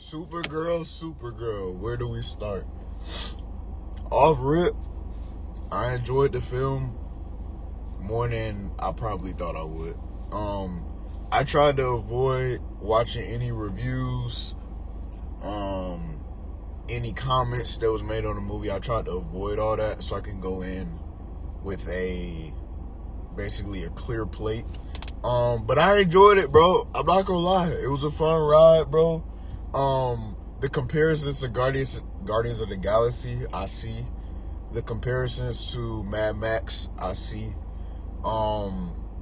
SuperGirl, where do we start? Off rip, I enjoyed the film more than I probably thought I would. I tried to avoid watching any reviews, any comments that was made on the movie. I tried to avoid all that so I can go in with basically a clear plate. But I enjoyed it, bro. I'm not gonna lie. It was a fun ride, bro. The comparisons to Guardians of the Galaxy, I see. The comparisons to Mad Max, I see.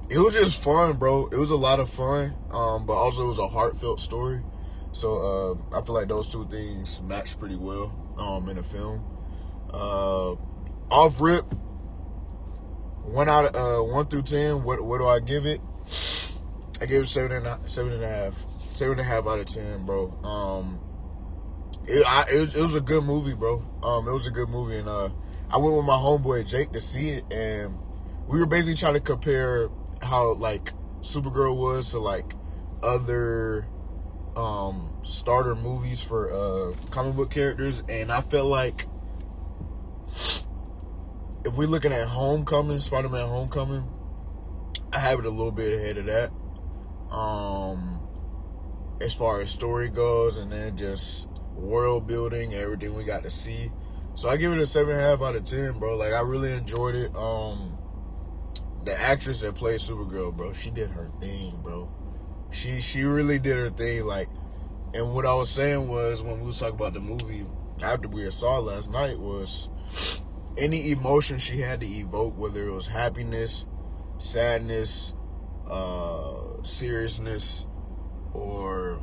It was just fun, bro. It was a lot of fun. But also it was a heartfelt story. So I feel like those two things match pretty well in the film. Off rip, 1 through 10. What do I give it? I gave it 7.5 out of 10, bro. It was a good movie, bro. It was a good movie, and I went with my homeboy Jake to see it, and we were basically trying to compare how like Supergirl was to like other starter movies for comic book characters, and I felt like if we're looking at Homecoming, Spider-Man Homecoming, I have it a little bit ahead of that. As far as story goes, and then just world building, everything we got to see. So I give it a 7.5 out of 10, bro. Like, I really enjoyed it. The actress that played Supergirl, bro, she did her thing, bro. She really did her thing. Like, and what I was saying was, when we was talking about the movie after we saw it last night, was any emotion she had to evoke, whether it was happiness, sadness, seriousness, or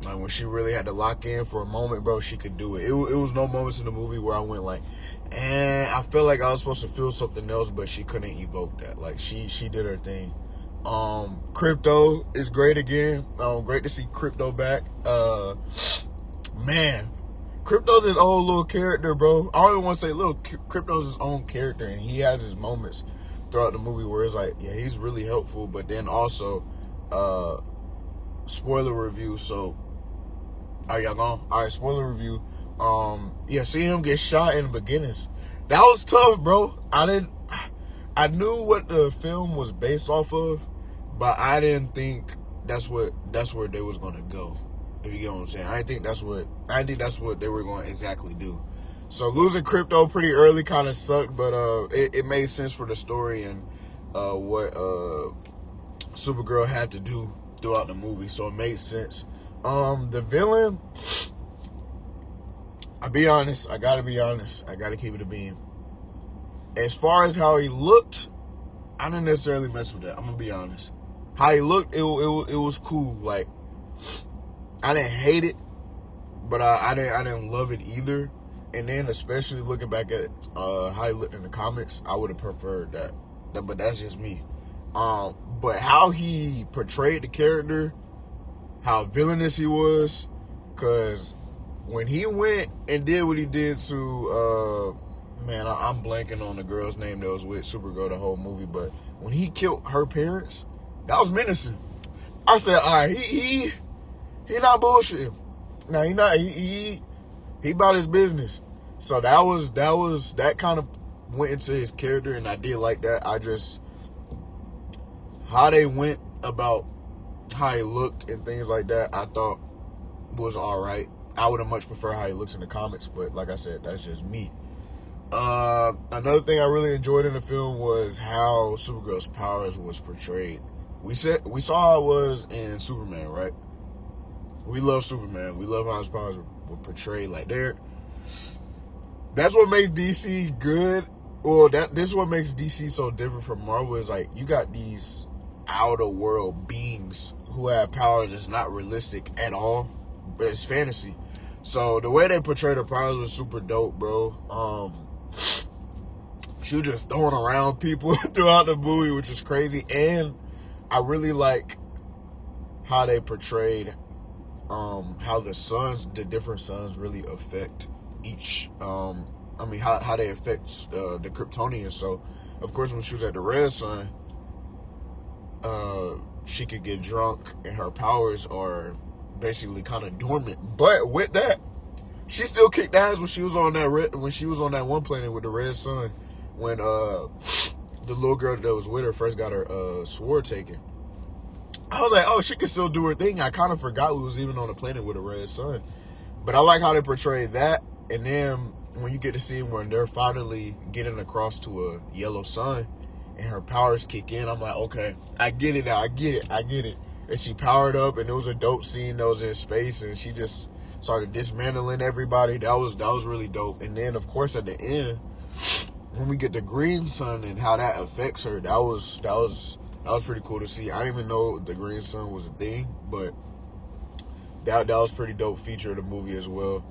like when she really had to lock in for a moment, bro, she could do it. It was no moments in the movie where I went like, I felt like I was supposed to feel something else, but she couldn't evoke that. Like, she did her thing. Crypto is great again. Great to see Crypto back. Man, Crypto's his own little character, bro. I don't even want to say little. Crypto's his own character, and he has his moments throughout the movie where it's like, yeah, he's really helpful, but then also, spoiler review, so are y'all gone? All right, spoiler review. Yeah, seeing him get shot in the beginnings, that was tough, bro. I knew what the film was based off of, but I didn't think that's where they was gonna go. If you get what I'm saying, I didn't think that's what they were going to exactly do. So losing Crypto pretty early kind of sucked, but it made sense for the story and what Supergirl had to do throughout the movie, so it made sense. The villain, I gotta be honest, I gotta keep it a beam. As far as how he looked, I didn't necessarily mess with that. I'm gonna be honest. How he looked, it was cool. Like, I didn't hate it, but I didn't love it either. And then, especially looking back at how he looked in the comics, I would have preferred that. But that's just me. But how he portrayed the character, how villainous he was, because when he went and did what he did to, I'm blanking on the girl's name that was with Supergirl the whole movie, but when he killed her parents, that was menacing. I said, all right, he not bullshitting. Now he not, he about his business. So that kind of went into his character, and I did like that. How they went about how he looked and things like that, I thought was all right. I would have much preferred how he looks in the comics, but like I said, that's just me. Another thing I really enjoyed in the film was how Supergirl's powers was portrayed. We saw how it was in Superman, right? We love Superman. We love how his powers were portrayed. Like, that's what makes DC good. Well, this is what makes DC so different from Marvel, is like, you got these outer world beings who have powers that's not realistic at all, but it's fantasy. So the way they portrayed her powers was super dope, bro. She was just throwing around people throughout the movie, which is crazy. And I really like how they portrayed how the different suns really affect each. How they affect the Kryptonians. So, of course, when she was at the red sun, she could get drunk, and her powers are basically kind of dormant. But with that, she still kicked ass when she was on that one planet with the red sun, when the little girl that was with her first got her sword taken. I was like, oh, she can still do her thing. I kind of forgot we was even on a planet with a red sun. But I like how they portray that. And then when you get to see when they're finally getting across to a yellow sun and her powers kick in, I'm like, okay, I get it now. I get it. And she powered up, and it was a dope scene that was in space, and she just started dismantling everybody. That was really dope. And then, of course, at the end, when we get the green sun and how that affects her, that was pretty cool to see. I didn't even know the green sun was a thing, but that was pretty dope feature of the movie as well.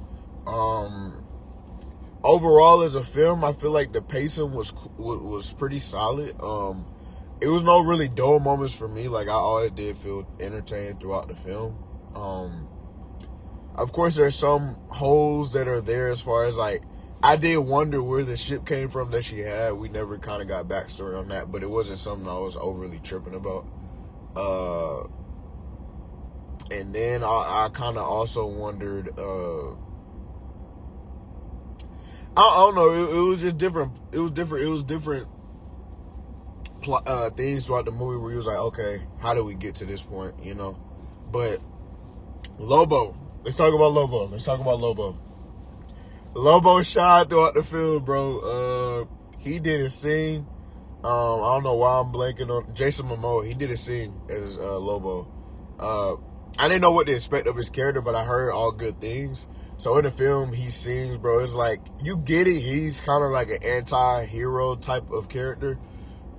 Overall, as a film, I feel like the pacing was pretty solid. It was no really dull moments for me. Like, I always did feel entertained throughout the film. Of course, there's some holes that are there as far as, like, I did wonder where the ship came from that she had. We never kind of got backstory on that, but it wasn't something I was overly tripping about. And then I kind of also wondered, I don't know, it was just different. It was different things throughout the movie where he was like, okay, how do we get to this point, you know? But Lobo, let's talk about Lobo. Lobo shined throughout the film, bro. He did a scene. I don't know why I'm blanking on Jason Momoa. He did a scene as Lobo. I didn't know what to expect of his character, but I heard all good things. So in the film, he sings, bro. It's like, you get it. He's kind of like an anti-hero type of character.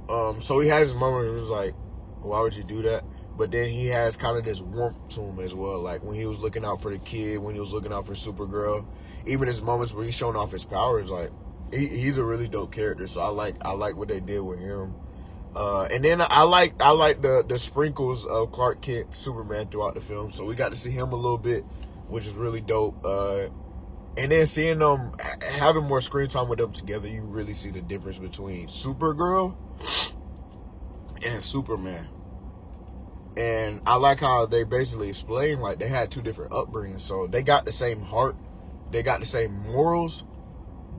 So he has his moments where it's like, why would you do that? But then he has kind of this warmth to him as well. Like when he was looking out for the kid, when he was looking out for SuperGirl, even his moments where he's showing off his powers, like he's a really dope character. So I like what they did with him. And then I like the sprinkles of Clark Kent, Superman throughout the film. So we got to see him a little bit, which is really dope. And then seeing them, having more screen time with them together, you really see the difference between Supergirl and Superman. And I like how they basically explain, like, they had two different upbringings. So they got the same heart, they got the same morals,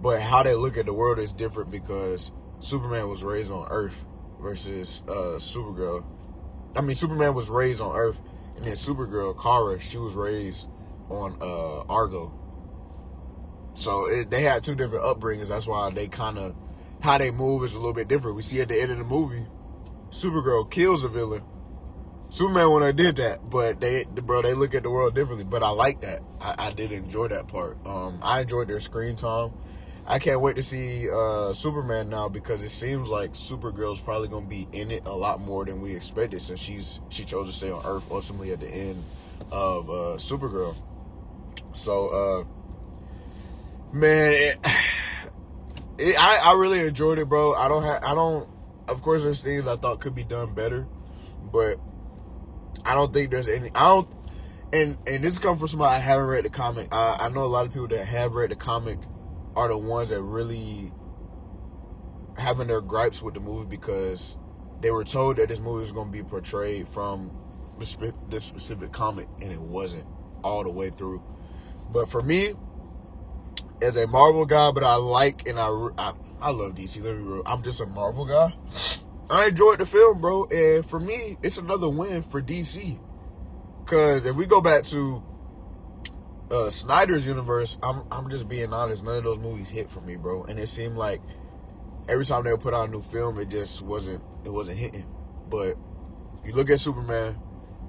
but how they look at the world is different because Superman was raised on Earth versus Supergirl. I mean, Superman was raised on Earth, and then Supergirl, Kara, she was raised on Argo. So they had two different upbringings. That's why they kind of, how they move is a little bit different. We see at the end of the movie, Supergirl kills a villain. Superman wouldn't have did that, but they look at the world differently. But I like that. I did enjoy that part. I enjoyed their screen time. I can't wait to see Superman now because it seems like Supergirl's probably going to be in it a lot more than we expected since she chose to stay on Earth ultimately at the end of Supergirl. So, man, I really enjoyed it, bro. Of course, there's things I thought could be done better, but I don't think there's any. And this comes from somebody I haven't read the comic. I know a lot of people that have read the comic are the ones that really having their gripes with the movie because they were told that this movie was going to be portrayed from this specific comic, and it wasn't all the way through. But for me, as a Marvel guy, but I like and I love DC. Let me be real. I'm just a Marvel guy. I enjoyed the film, bro, and for me, it's another win for DC. Because if we go back to Snyder's universe, I'm just being honest, none of those movies hit for me, bro. And it seemed like every time they would put out a new film, it just wasn't hitting. But you look at Superman,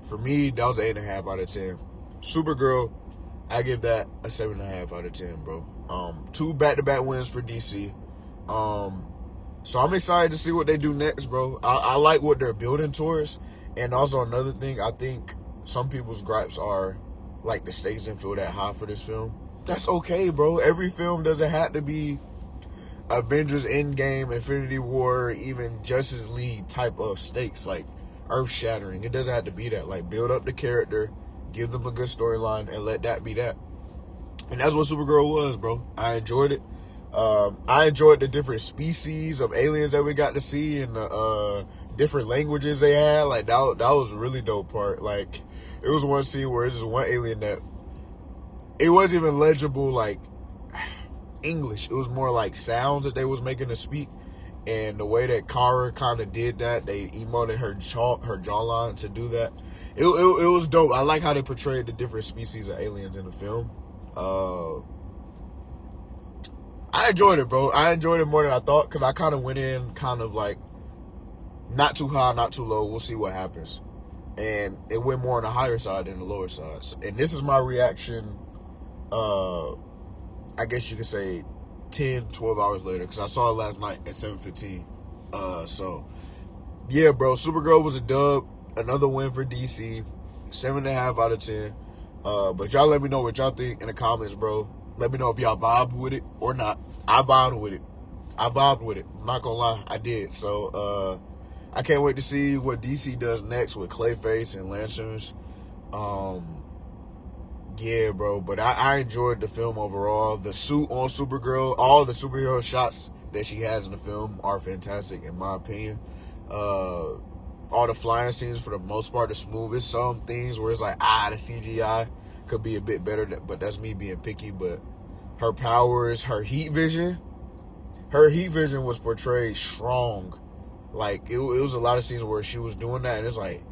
for me, that was an 8.5 out of 10. Supergirl, I give that a 7.5 out of 10, bro. 2 back-to-back wins for DC. So I'm excited to see what they do next, bro. I like what they're building towards. And also another thing, I think some people's gripes are like the stakes didn't feel that high for this film. That's okay, bro. Every film doesn't have to be Avengers Endgame, Infinity War, even Justice League type of stakes, like earth-shattering. It doesn't have to be that. Like, build up the character, give them a good storyline, and let that be that. And that's what Supergirl was, bro. I enjoyed it. I enjoyed the different species of aliens that we got to see and the different languages they had. Like, that was a really dope part. Like, It was one scene where it's just one alien that it wasn't even legible like English. It was more like sounds that they was making to speak. And the way that Kara kind of did that, they emoted her jawline to do that. It was dope. I like how they portrayed the different species of aliens in the film. I enjoyed it, bro. I enjoyed it more than I thought because I kind of went in kind of like not too high, not too low. We'll see what happens. And it went more on the higher side than the lower side. And this is my reaction, I guess you could say 10, 12 hours later because I saw it last night at 7:15. So, yeah, bro. SuperGirl was a dub. Another win for DC. 7.5 out of 10. But y'all let me know what y'all think in the comments, bro. Let me know if y'all vibed with it or not. I vibed with it. I'm not gonna lie. I did. So, I can't wait to see what DC does next with Clayface and Lanterns. Yeah, bro. But I enjoyed the film overall. The suit on Supergirl, all the superhero shots that she has in the film are fantastic, in my opinion. All the flying scenes, for the most part, are smooth. There's some things where it's like, the CGI could be a bit better, but that's me being picky. But her powers, her heat vision was portrayed strong. Like, it was a lot of scenes where she was doing that, and it's like,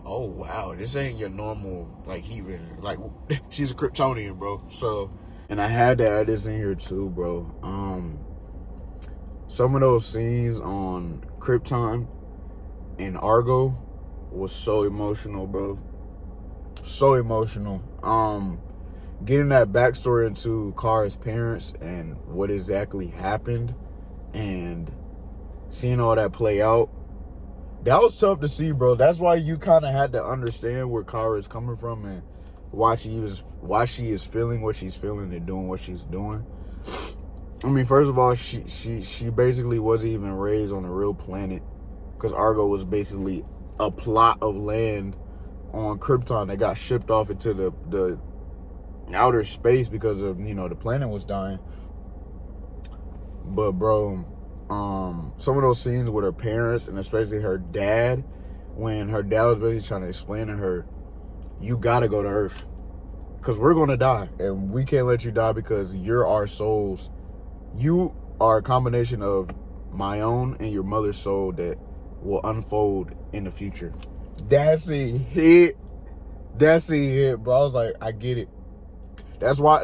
oh, wow, this ain't your normal, like, heat vision. Like, she's a Kryptonian, bro. So, and I had to add this in here, too, bro. Some of those scenes on Krypton and Argo was so emotional, bro. So emotional. Getting that backstory into Kara's parents and what exactly happened and seeing all that play out, that was tough to see, bro. That's why you kind of had to understand where Kara is coming from and why she is feeling what she's feeling and doing what she's doing. I mean, first of all, she basically wasn't even raised on a real planet because Argo was basically a plot of land on Krypton that got shipped off into the outer space because of, the planet was dying. But, bro, some of those scenes with her parents and especially her dad, when her dad was basically trying to explain to her, you gotta go to Earth because we're gonna die and we can't let you die because you're our souls. You are a combination of my own and your mother's soul that will unfold in the future. That's a hit, bro. I was like, I get it. That's why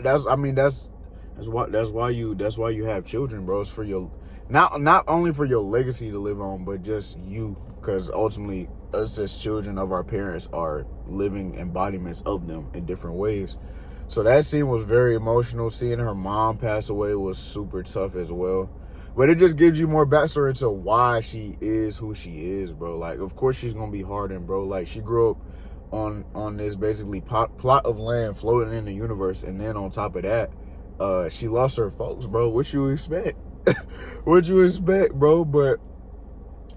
you have children, bro. It's for your not only for your legacy to live on, but just you, because ultimately us as children of our parents are living embodiments of them in different ways. So that scene was very emotional. Seeing her mom pass away was super tough as well. But it just gives you more backstory into why she is who she is, bro. Like, of course she's gonna be hardened, bro. Like, she grew up on this basically plot of land floating in the universe, and then on top of that, she lost her folks, bro. What you expect? What you expect, bro? But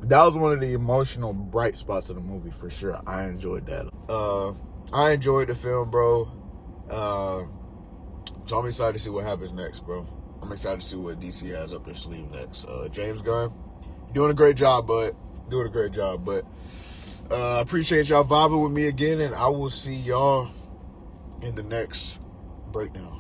that was one of the emotional bright spots of the movie for sure. I enjoyed that. I enjoyed the film, bro. So I'm excited to see what happens next, bro. I'm excited to see what DC has up their sleeve next. James Gunn, doing a great job, bud. Doing a great job, but I appreciate y'all vibing with me again, and I will see y'all in the next breakdown.